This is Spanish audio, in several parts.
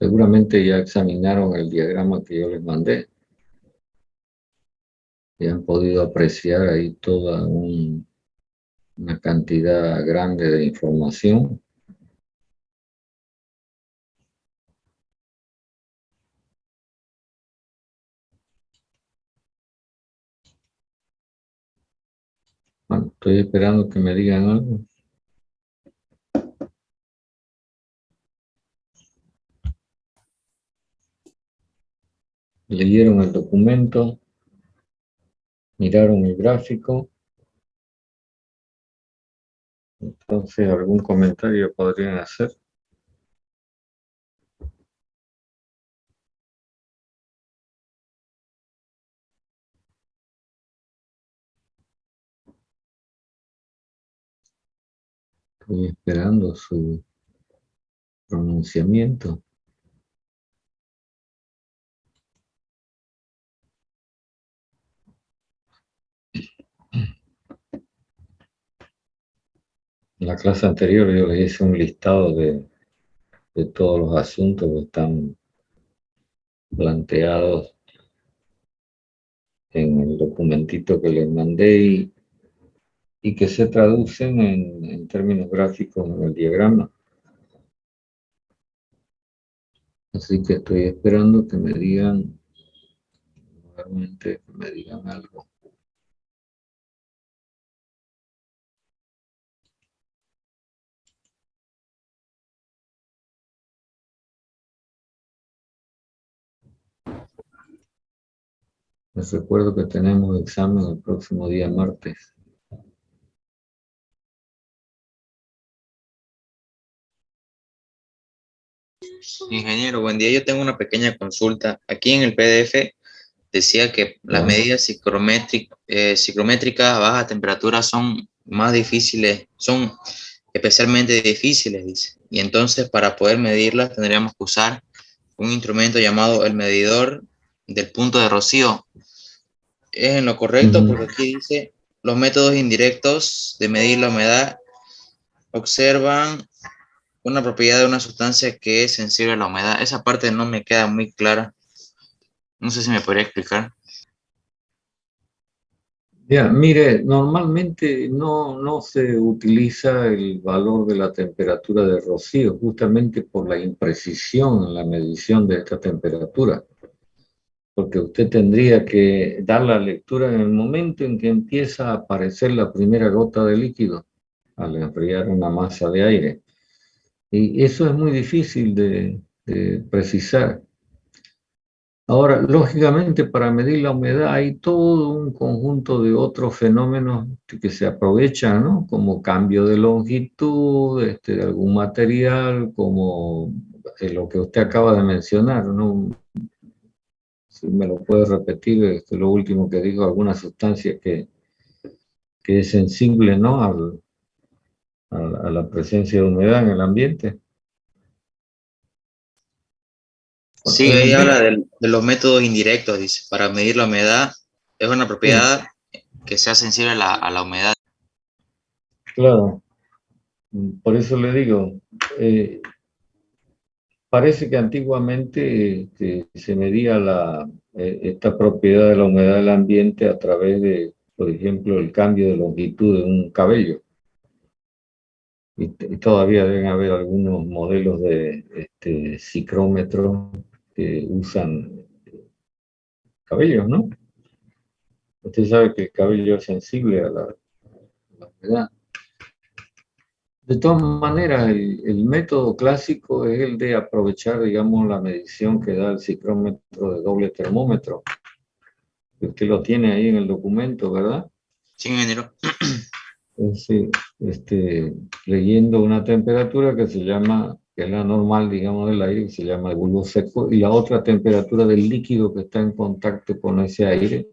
Seguramente ya examinaron el diagrama que yo les mandé y han podido apreciar ahí toda una cantidad grande de información. Bueno, estoy esperando que me digan algo. Leyeron el documento, miraron el gráfico, entonces algún comentario podrían hacer. Estoy esperando su pronunciamiento. En la clase anterior yo les hice un listado de todos los asuntos que están planteados en el documentito que les mandé y que se traducen en términos gráficos en el diagrama. Así que estoy esperando que me digan, nuevamente, que me digan algo. Les recuerdo que tenemos examen el próximo día martes. Ingeniero, buen día. Yo tengo una pequeña consulta. Aquí en el PDF decía que las medidas psicométricas a baja temperatura son más difíciles, son especialmente difíciles, dice. Y entonces para poder medirlas tendríamos que usar un instrumento llamado el medidor del punto de rocío. ¿Es en lo correcto? Porque aquí dice los métodos indirectos de medir la humedad observan una propiedad de una sustancia que es sensible a la humedad. Esa parte no me queda muy clara. No sé si me podría explicar. Ya, mire, normalmente no se utiliza el valor de la temperatura de rocío, justamente por la imprecisión en la medición de esta temperatura, porque usted tendría que dar la lectura en el momento en que empieza a aparecer la primera gota de líquido, al enfriar una masa de aire. Y eso es muy difícil de precisar. Ahora, lógicamente, para medir la humedad hay todo un conjunto de otros fenómenos que se aprovechan, ¿no? Como cambio de longitud, de algún material, como lo que usted acaba de mencionar, ¿no? Si me lo puede repetir, lo último que dijo, alguna sustancia que es sensible, ¿no? A la presencia de humedad en el ambiente. Sí, ahí habla de los métodos indirectos, dice. Para medir la humedad es una propiedad que sea sensible a la humedad. Claro, por eso le digo, parece que antiguamente se medía esta propiedad de la humedad del ambiente a través de, por ejemplo, el cambio de longitud de un cabello. Y todavía deben haber algunos modelos de psicrómetros que usan cabellos, ¿no? Usted sabe que el cabello es sensible a la humedad. De todas maneras, el método clásico es el de aprovechar, digamos, la medición que da el psicrómetro de doble termómetro. Usted lo tiene ahí en el documento, ¿verdad? Sí, ingeniero. Sí, leyendo una temperatura que se llama, que es la normal, digamos, del aire, que se llama el bulbo seco, y la otra temperatura del líquido que está en contacto con ese aire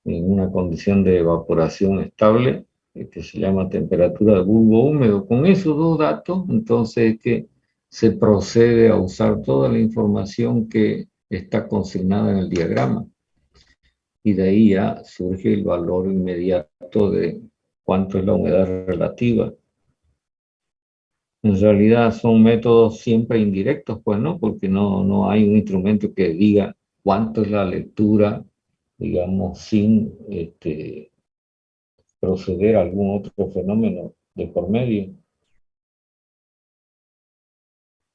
en una condición de evaporación estable, que se llama temperatura de bulbo húmedo. Con esos dos datos, entonces es que se procede a usar toda la información que está consignada en el diagrama. Y de ahí ya surge el valor inmediato de cuánto es la humedad relativa. En realidad son métodos siempre indirectos, pues, ¿no? Porque no hay un instrumento que diga cuánto es la lectura, digamos, sin proceder a algún otro fenómeno de por medio.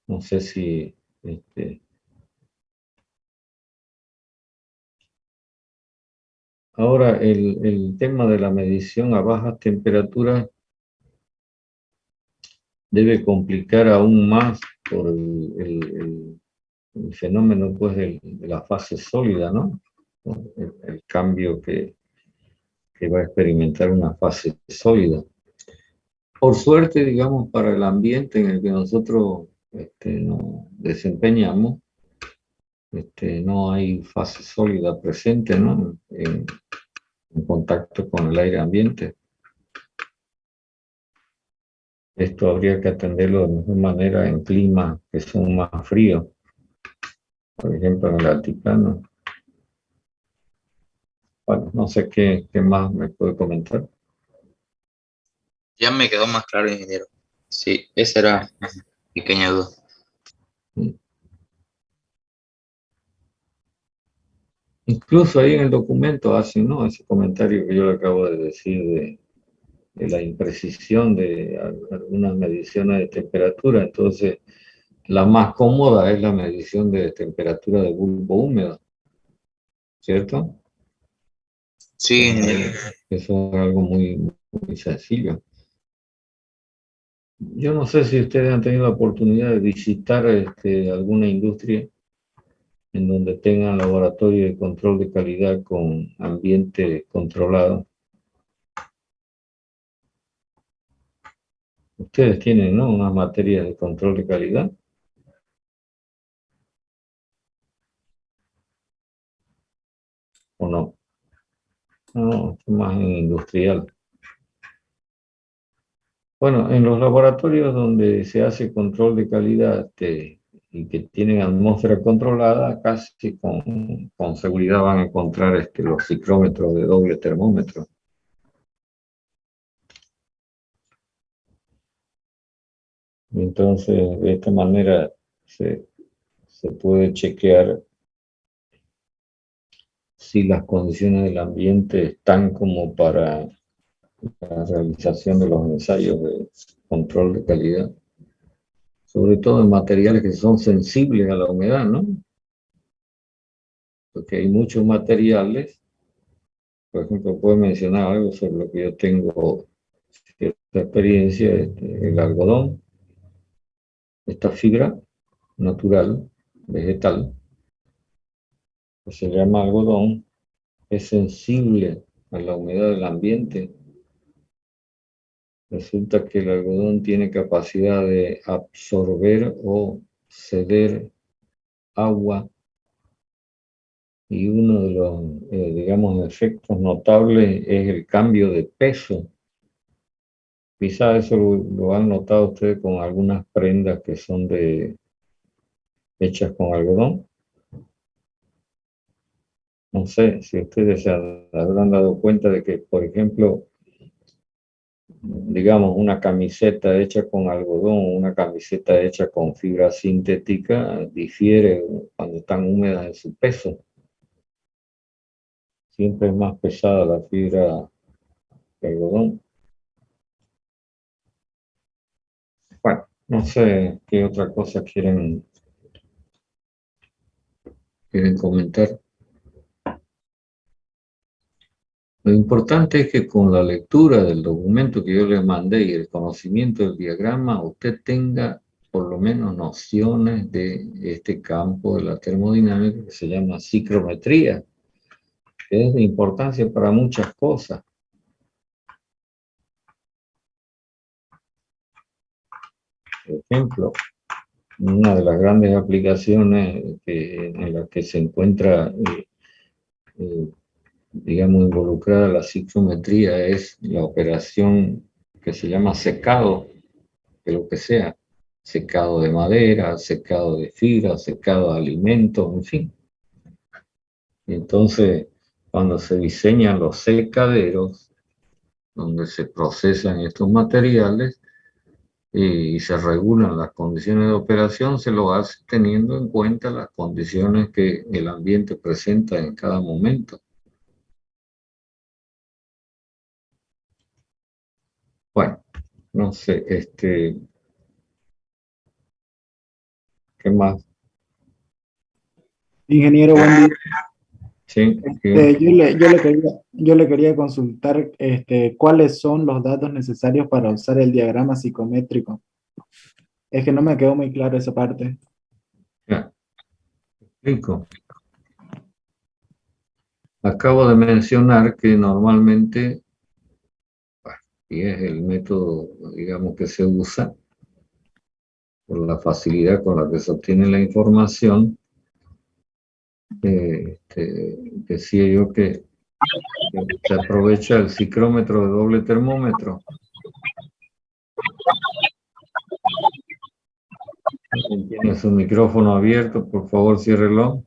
No sé si... Ahora, el tema de la medición a bajas temperaturas debe complicar aún más por el fenómeno, pues, de la fase sólida, ¿no? El cambio que va a experimentar una fase sólida. Por suerte, digamos, para el ambiente en el que nosotros nos desempeñamos, no hay fase sólida presente, ¿no? En contacto con el aire ambiente. Esto habría que atenderlo de mejor manera en climas que son más fríos, por ejemplo en el altiplano. Bueno, no sé qué más me puede comentar. Ya me quedó más claro, ingeniero. Sí, esa era una pequeña duda. Incluso ahí en el documento hacen, ¿no?, ese comentario que yo le acabo de decir de la imprecisión de algunas mediciones de temperatura. Entonces, la más cómoda es la medición de temperatura de bulbo húmedo, ¿cierto? Sí, ingeniero. Eso es algo muy sencillo. Yo no sé si ustedes han tenido la oportunidad de visitar alguna industria en donde tengan laboratorio de control de calidad con ambiente controlado. Ustedes tienen, ¿no?, unas materias de control de calidad, ¿o no? No, es más en industrial. Bueno, en los laboratorios donde se hace control de calidad y que tienen atmósfera controlada, casi con seguridad van a encontrar los ciclómetros de doble termómetro. Entonces, de esta manera se puede chequear si las condiciones del ambiente están como para la realización de los ensayos de control de calidad, sobre todo en materiales que son sensibles a la humedad, ¿no? Porque hay muchos materiales, por ejemplo, puedo mencionar algo sobre lo que yo tengo cierta experiencia, el algodón, esta fibra natural, vegetal, que se llama algodón, es sensible a la humedad del ambiente. Resulta que el algodón tiene capacidad de absorber o ceder agua, y uno de los, digamos, efectos notables es el cambio de peso. Quizá eso lo han notado ustedes con algunas prendas que son hechas con algodón. No sé si ustedes se habrán dado cuenta de que, por ejemplo, digamos, una camiseta hecha con algodón, una camiseta hecha con fibra sintética, difiere cuando están húmedas en su peso. Siempre es más pesada la fibra que el algodón. Bueno, no sé qué otra cosa quieren comentar. Lo importante es que con la lectura del documento que yo les mandé y el conocimiento del diagrama, usted tenga por lo menos nociones de este campo de la termodinámica que se llama ciclometría, que es de importancia para muchas cosas. Por ejemplo, una de las grandes aplicaciones en las que se encuentra, digamos, involucrada la ciclometría es la operación que se llama secado, de lo que sea, secado de madera, secado de fibra, secado de alimentos, en fin. Entonces, cuando se diseñan los secaderos, donde se procesan estos materiales, y se regulan las condiciones de operación, se lo hace teniendo en cuenta las condiciones que el ambiente presenta en cada momento. Bueno, no sé, ¿qué más? Ingeniero, buen día. Sí, Yo le quería consultar cuáles son los datos necesarios para usar el diagrama psicométrico. Es que no me quedó muy claro esa parte. ya, explico. Acabo de mencionar que normalmente, bueno, y es el método, digamos, que se usa por la facilidad con la que se obtiene la información, decía yo que se aprovecha el psicrómetro de doble termómetro. Quien tiene su micrófono abierto, por favor, ciérrelo.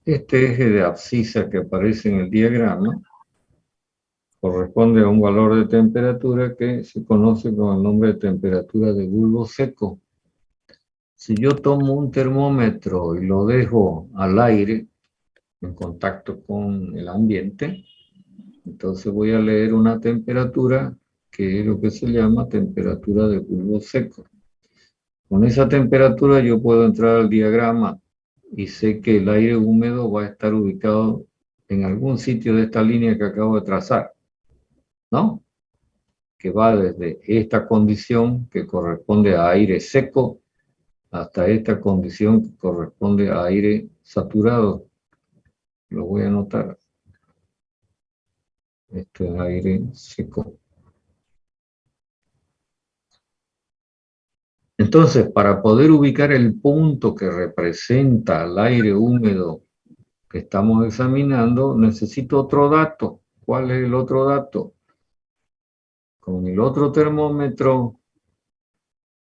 Este eje de abscisa que aparece en el diagrama corresponde a un valor de temperatura que se conoce con el nombre de temperatura de bulbo seco. Si yo tomo un termómetro y lo dejo al aire, en contacto con el ambiente, entonces voy a leer una temperatura que es lo que se llama temperatura de bulbo seco. Con esa temperatura yo puedo entrar al diagrama y sé que el aire húmedo va a estar ubicado en algún sitio de esta línea que acabo de trazar, ¿no? Que va desde esta condición que corresponde a aire seco hasta esta condición que corresponde a aire saturado. Lo voy a anotar. Esto es aire seco. Entonces, para poder ubicar el punto que representa el aire húmedo que estamos examinando, necesito otro dato. ¿Cuál es el otro dato? Con el otro termómetro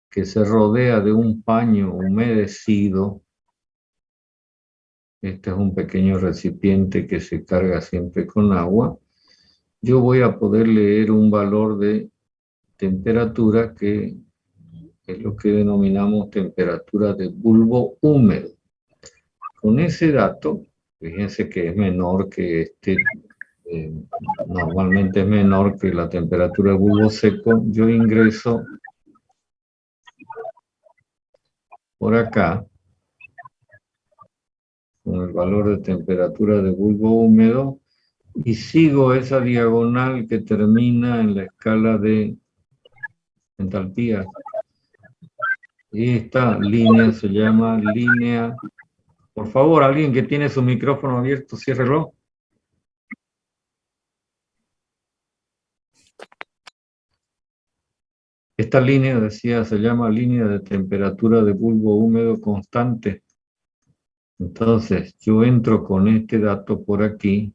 que se rodea de un paño humedecido, este es un pequeño recipiente que se carga siempre con agua, yo voy a poder leer un valor de temperatura que es lo que denominamos temperatura de bulbo húmedo. Con ese dato, fíjense que es menor que normalmente es menor que la temperatura de bulbo seco, yo ingreso por acá con el valor de temperatura de bulbo húmedo y sigo esa diagonal que termina en la escala de entalpía. Y esta línea se llama línea. Por favor, alguien que tiene su micrófono abierto, ciérrelo. Esta línea, decía, se llama línea de temperatura de bulbo húmedo constante. Entonces, yo entro con este dato por aquí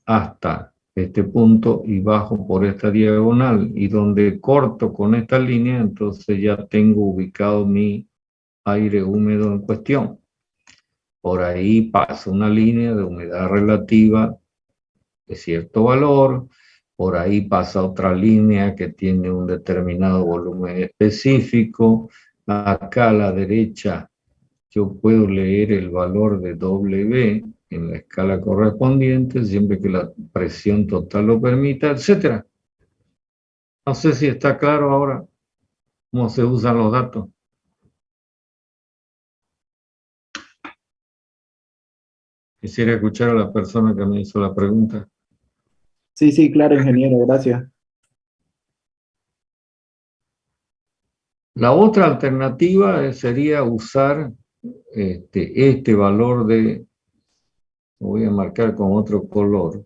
hasta este punto y bajo por esta diagonal. Y donde corto con esta línea, entonces ya tengo ubicado mi aire húmedo en cuestión. Por ahí pasa una línea de humedad relativa de cierto valor. Por ahí pasa otra línea que tiene un determinado volumen específico. Acá a la derecha yo puedo leer el valor de W en la escala correspondiente, siempre que la presión total lo permita, etc. No sé si está claro ahora cómo se usan los datos. Quisiera escuchar a la persona que me hizo la pregunta. Sí, sí, claro, ingeniero, gracias. La otra alternativa sería usar este valor de, lo voy a marcar con otro color,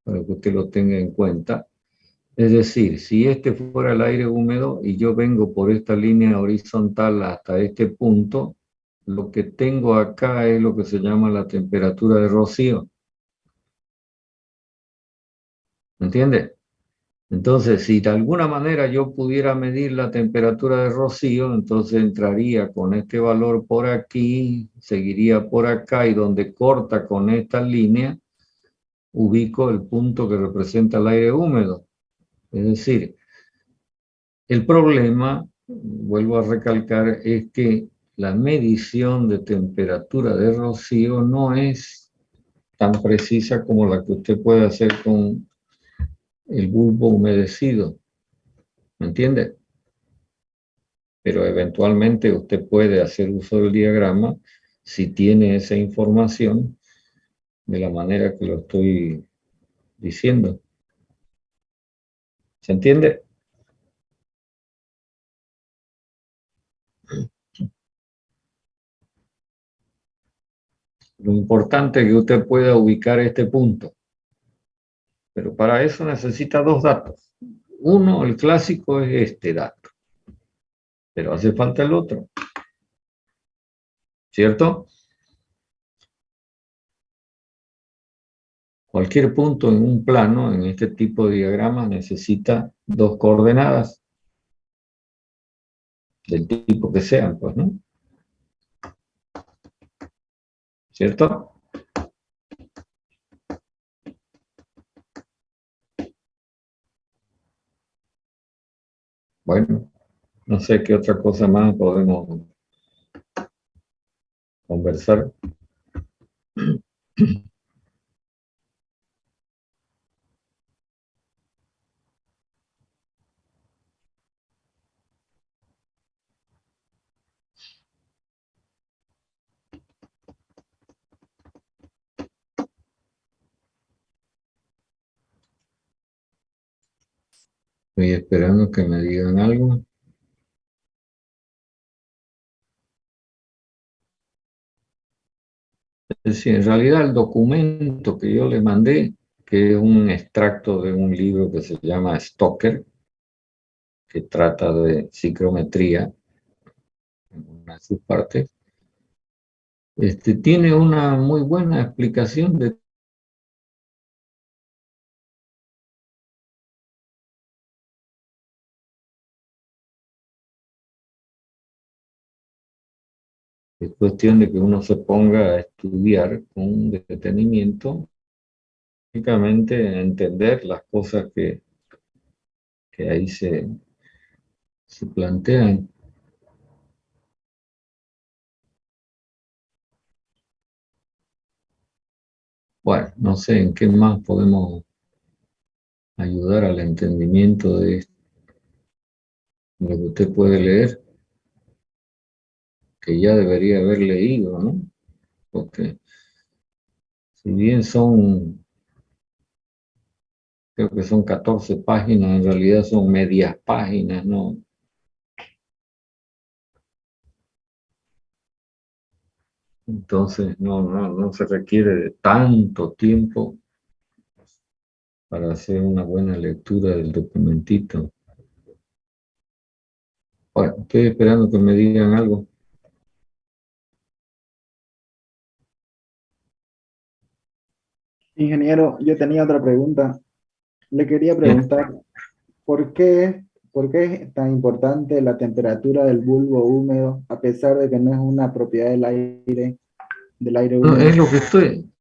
para que usted lo tenga en cuenta. Es decir, si este fuera el aire húmedo y yo vengo por esta línea horizontal hasta este punto, lo que tengo acá es lo que se llama la temperatura de rocío. ¿Me entiende? Entonces, si de alguna manera yo pudiera medir la temperatura de rocío, entonces entraría con este valor por aquí, seguiría por acá y donde corta con esta línea, ubico el punto que representa el aire húmedo. Es decir, el problema, vuelvo a recalcar, es que la medición de temperatura de rocío no es tan precisa como la que usted puede hacer con el bulbo humedecido. ¿Me entiende? Pero eventualmente usted puede hacer uso del diagrama si tiene esa información de la manera que lo estoy diciendo. ¿Se entiende? Lo importante es que usted pueda ubicar este punto. Pero para eso necesita dos datos. Uno, el clásico, es este dato. Pero hace falta el otro. ¿Cierto? Cualquier punto en un plano, en este tipo de diagrama, necesita dos coordenadas. Del tipo que sean, pues, ¿no? ¿Cierto? Bueno, no sé qué otra cosa más podemos conversar. Estoy esperando que me digan algo. Es decir, en realidad el documento que yo le mandé, que es un extracto de un libro que se llama Stoker, que trata de psicometría en una de sus partes, tiene una muy buena explicación de es cuestión de que uno se ponga a estudiar con detenimiento, únicamente entender las cosas que ahí se plantean. Bueno, no sé en qué más podemos ayudar al entendimiento de esto, lo que usted puede leer, que ya debería haber leído, ¿no? Porque si bien creo que son 14 páginas, en realidad son medias páginas, ¿no? Entonces no se requiere de tanto tiempo para hacer una buena lectura del documentito. Bueno, estoy esperando que me digan algo. Ingeniero, yo tenía otra pregunta. Le quería Bien. preguntar, ¿por qué, ¿por qué es tan importante la temperatura del bulbo húmedo, a pesar de que no es una propiedad del aire No, húmedo?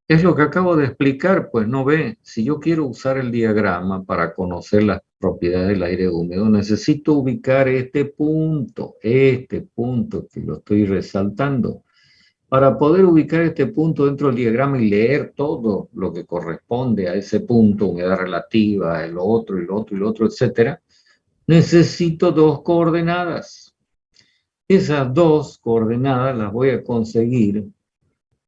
es lo que acabo de explicar, pues no ve, si yo quiero usar el diagrama para conocer las propiedades del aire húmedo, necesito ubicar este punto que lo estoy resaltando. Para poder ubicar este punto dentro del diagrama y leer todo lo que corresponde a ese punto, humedad relativa, el otro, y el otro, y el otro, etcétera, necesito dos coordenadas. Esas dos coordenadas las voy a conseguir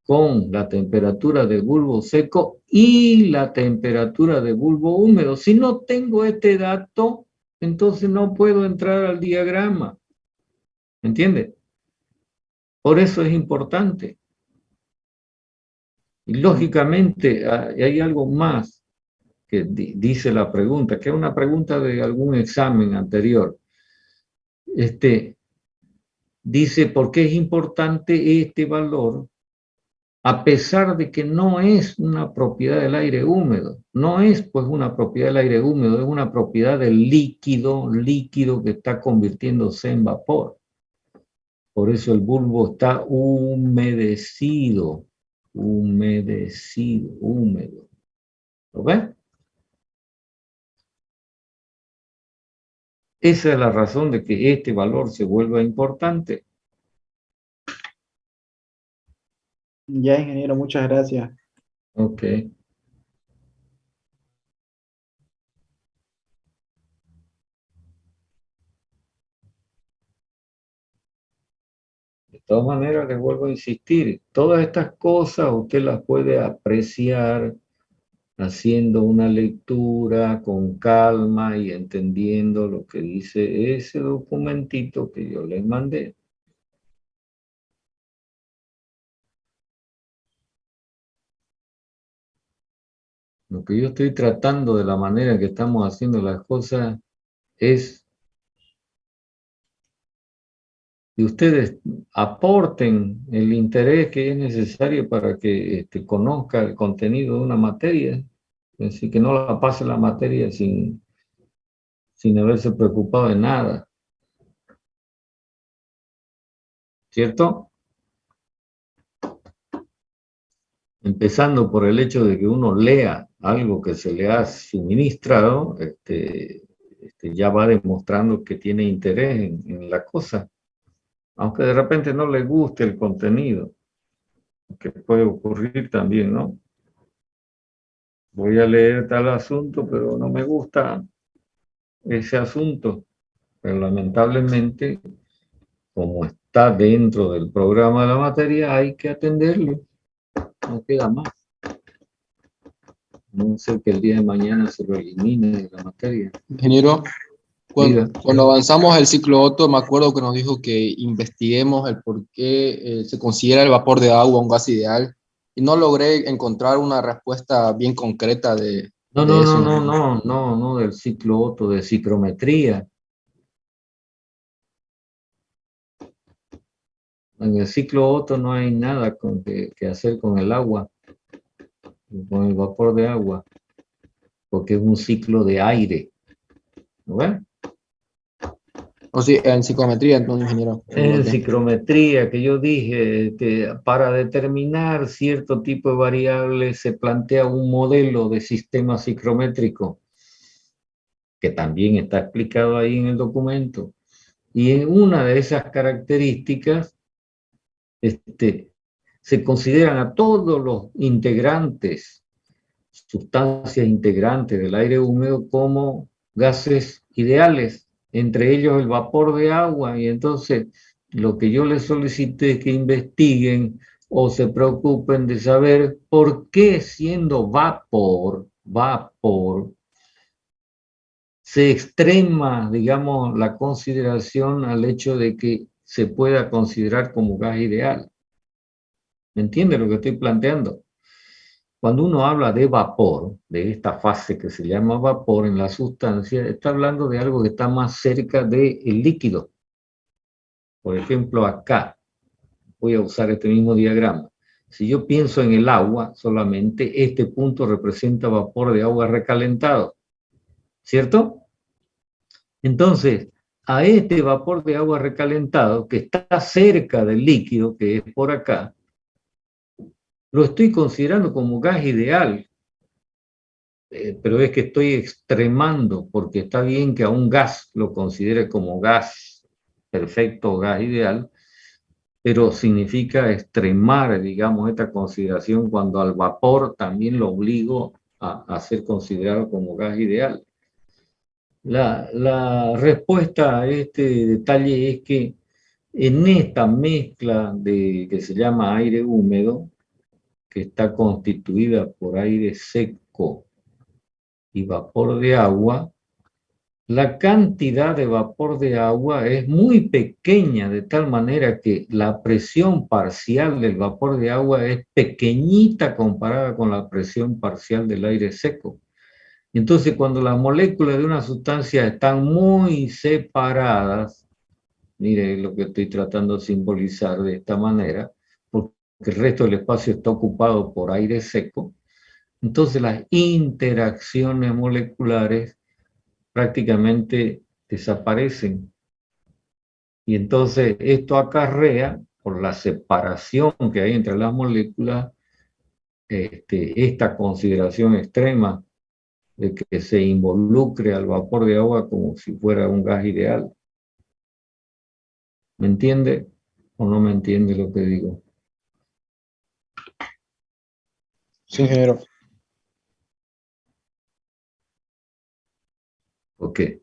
con la temperatura de bulbo seco y la temperatura de bulbo húmedo. Si no tengo este dato, entonces no puedo entrar al diagrama. ¿Entiende? Por eso es importante. Y lógicamente hay algo más que dice la pregunta, que es una pregunta de algún examen anterior. Dice, ¿por qué es importante este valor? A pesar de que no es una propiedad del aire húmedo. No es pues una propiedad del aire húmedo, es una propiedad del líquido que está convirtiéndose en vapor. Por eso el bulbo está humedecido, húmedo. ves? Esa es la razón de que este valor se vuelva importante. Ya, ingeniero, muchas gracias. Ok. De todas maneras, les vuelvo a insistir, todas estas cosas usted las puede apreciar haciendo una lectura con calma y entendiendo lo que dice ese documentito que yo les mandé. Lo que yo estoy tratando de la manera que estamos haciendo las cosas es que ustedes aporten el interés que es necesario para que conozca el contenido de una materia, es decir, que no la pase la materia sin haberse preocupado de nada, ¿cierto? Empezando por el hecho de que uno lea algo que se le ha suministrado, ya va demostrando que tiene interés en la cosa, aunque de repente no le guste el contenido, que puede ocurrir también, ¿no? Voy a leer tal asunto, pero no me gusta ese asunto, pero lamentablemente, como está dentro del programa de la materia, hay que atenderlo, no queda más. No sé que el día de mañana se lo elimine de la materia. Ingeniero, Diga. cuando avanzamos el ciclo Otto, me acuerdo que nos dijo que investiguemos el por qué se considera el vapor de agua un gas ideal y no logré encontrar una respuesta bien concreta de eso. No, del ciclo Otto, de ciclometría. En el ciclo Otto no hay nada que hacer con el agua, con el vapor de agua, porque es un ciclo de aire. ¿No ven? O sí, en psicometría, entonces, ingeniero. En ciclometría, que yo dije, para determinar cierto tipo de variables se plantea un modelo de sistema ciclométrico, que también está explicado ahí en el documento. Y en una de esas características, se consideran a todos los integrantes, sustancias integrantes del aire húmedo como gases ideales, entre ellos el vapor de agua, y entonces lo que yo les solicité es que investiguen o se preocupen de saber por qué siendo vapor, se extrema, digamos, la consideración al hecho de que se pueda considerar como gas ideal. ¿Me entiende lo que estoy planteando? Cuando uno habla de vapor, de esta fase que se llama vapor en la sustancia, está hablando de algo que está más cerca del líquido. Por ejemplo, acá, voy a usar este mismo diagrama. Si yo pienso en el agua, solamente este punto representa vapor de agua recalentado, ¿cierto? Entonces, a este vapor de agua recalentado, que está cerca del líquido, que es por acá, lo estoy considerando como gas ideal, pero es que estoy extremando, porque está bien que a un gas lo considere como gas perfecto, gas ideal, pero significa extremar, digamos, esta consideración cuando al vapor también lo obligo a ser considerado como gas ideal. La respuesta a este detalle es que en esta mezcla que se llama aire húmedo, que está constituida por aire seco y vapor de agua, la cantidad de vapor de agua es muy pequeña, de tal manera que la presión parcial del vapor de agua es pequeñita comparada con la presión parcial del aire seco. Entonces, cuando las moléculas de una sustancia están muy separadas, mire lo que estoy tratando de simbolizar de esta manera, porque el resto del espacio está ocupado por aire seco, entonces las interacciones moleculares prácticamente desaparecen. Y entonces esto acarrea, por la separación que hay entre las moléculas, esta consideración extrema de que se involucre al vapor de agua como si fuera un gas ideal. ¿Me entiende o no me entiende lo que digo? Sí, ingeniero. Porque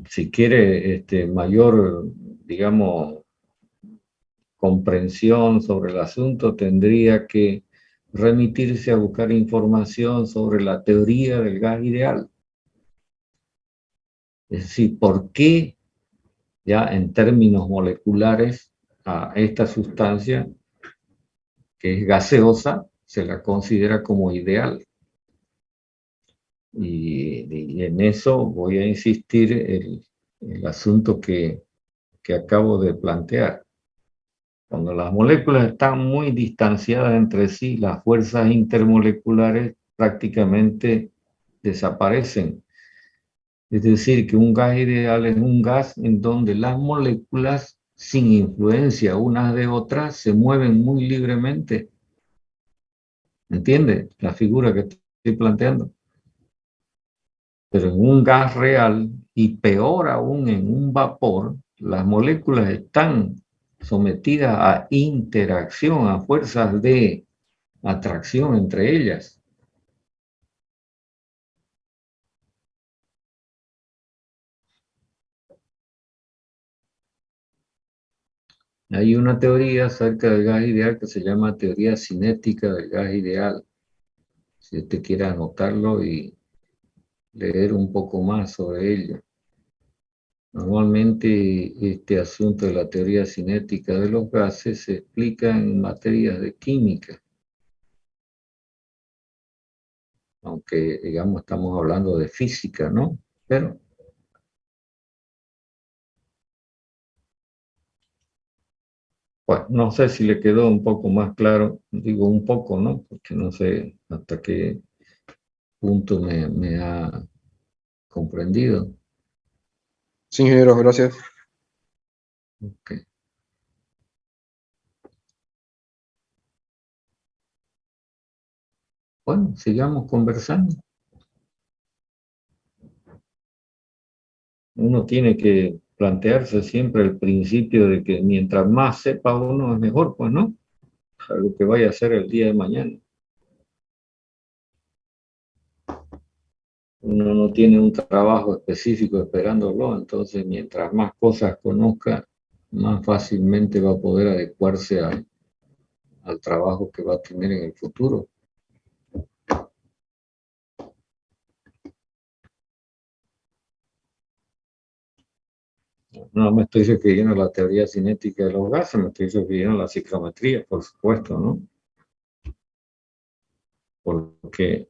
si quiere mayor, digamos, comprensión sobre el asunto, tendría que remitirse a buscar información sobre la teoría del gas ideal. Es decir, ¿por qué ya en términos moleculares a esta sustancia que es gaseosa se la considera como ideal? Y en eso voy a insistir el asunto que acabo de plantear. Cuando las moléculas están muy distanciadas entre sí, las fuerzas intermoleculares prácticamente desaparecen. Es decir, que un gas ideal es un gas en donde las moléculas, sin influencia unas de otras, se mueven muy libremente. ¿Entiende la figura que estoy planteando? Pero en un gas real, y peor aún en un vapor, las moléculas están sometidas a interacción, a fuerzas de atracción entre ellas. Hay una teoría acerca del gas ideal que se llama teoría cinética del gas ideal. Si usted quiere anotarlo y leer un poco más sobre ello. Normalmente este asunto de la teoría cinética de los gases se explica en materias de química, aunque digamos estamos hablando de física, ¿no? Pero bueno, no sé si le quedó un poco más claro, digo un poco, ¿no? Porque no sé hasta qué punto me ha comprendido. Sí, ingeniero, gracias. Okay. Bueno, sigamos conversando. Uno tiene que plantearse siempre el principio de que mientras más sepa uno es mejor, pues, ¿no? A lo que vaya a hacer el día de mañana. Uno no tiene un trabajo específico esperándolo, entonces mientras más cosas conozca, más fácilmente va a poder adecuarse al trabajo que va a tener en el futuro. No me estoy refiriendo a la teoría cinética de los gases, me estoy refiriendo a la ciclometría, por supuesto, ¿no? Porque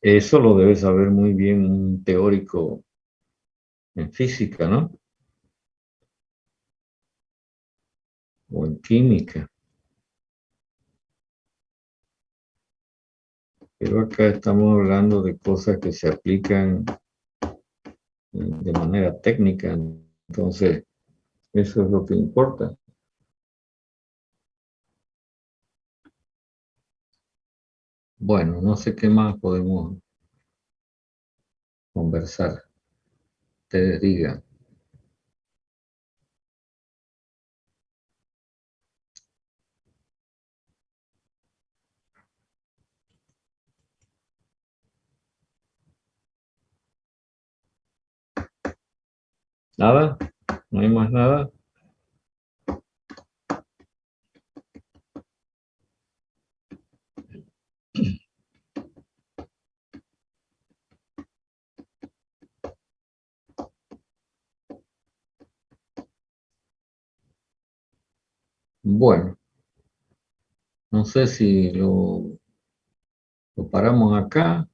eso lo debe saber muy bien un teórico en física, ¿no? O en química. Pero acá estamos hablando de cosas que se aplican de manera técnica, entonces eso es lo que importa. Bueno, no sé qué más podemos conversar. Ustedes digan. ¿Nada? ¿No hay más nada? Bueno, no sé si lo paramos acá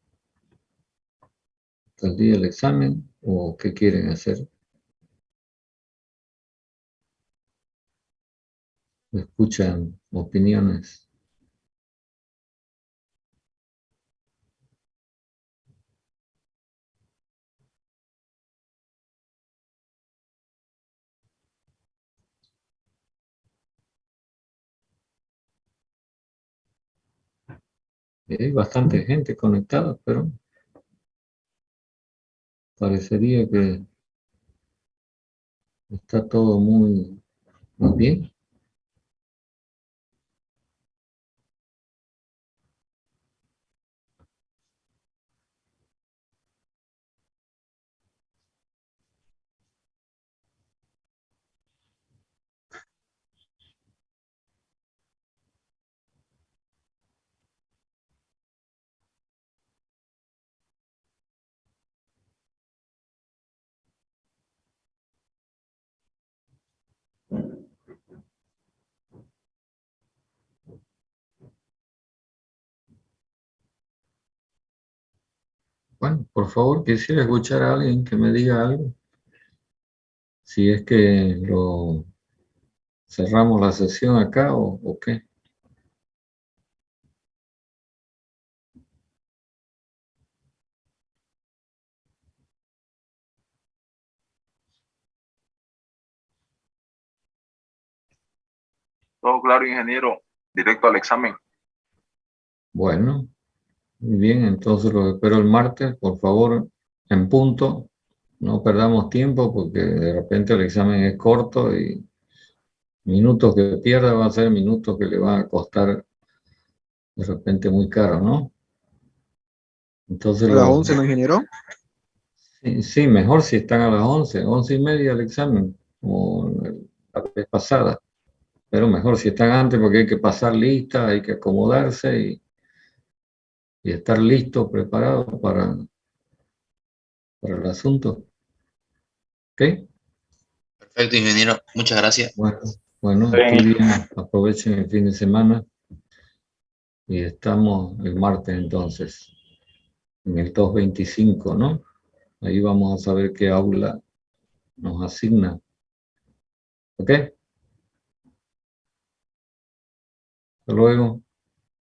hasta el día del examen o qué quieren hacer. ¿Escuchan opiniones? Hay bastante gente conectada, pero parecería que está todo muy bien. Bueno, por favor, quisiera escuchar a alguien que me diga algo. Si es que lo cerramos la sesión acá o qué. Todo claro, ingeniero. Directo al examen. Bueno, muy bien, entonces los espero el martes, por favor, en punto. No perdamos tiempo porque de repente el examen es corto y minutos que pierda va a ser minutos que le van a costar de repente muy caro, ¿no? Entonces A las 11, ¿no, ingeniero? sí, sí, mejor si están a las 11:30 el examen, como la vez pasada, pero mejor si están antes porque hay que pasar lista, hay que acomodarse y estar listo, preparado para el asunto. ¿Ok? Perfecto, ingeniero. Muchas gracias. Bueno, estudien, aprovechen el fin de semana y estamos el martes entonces, en el 225, ¿no? Ahí vamos a saber qué aula nos asigna. ¿Ok? Hasta luego.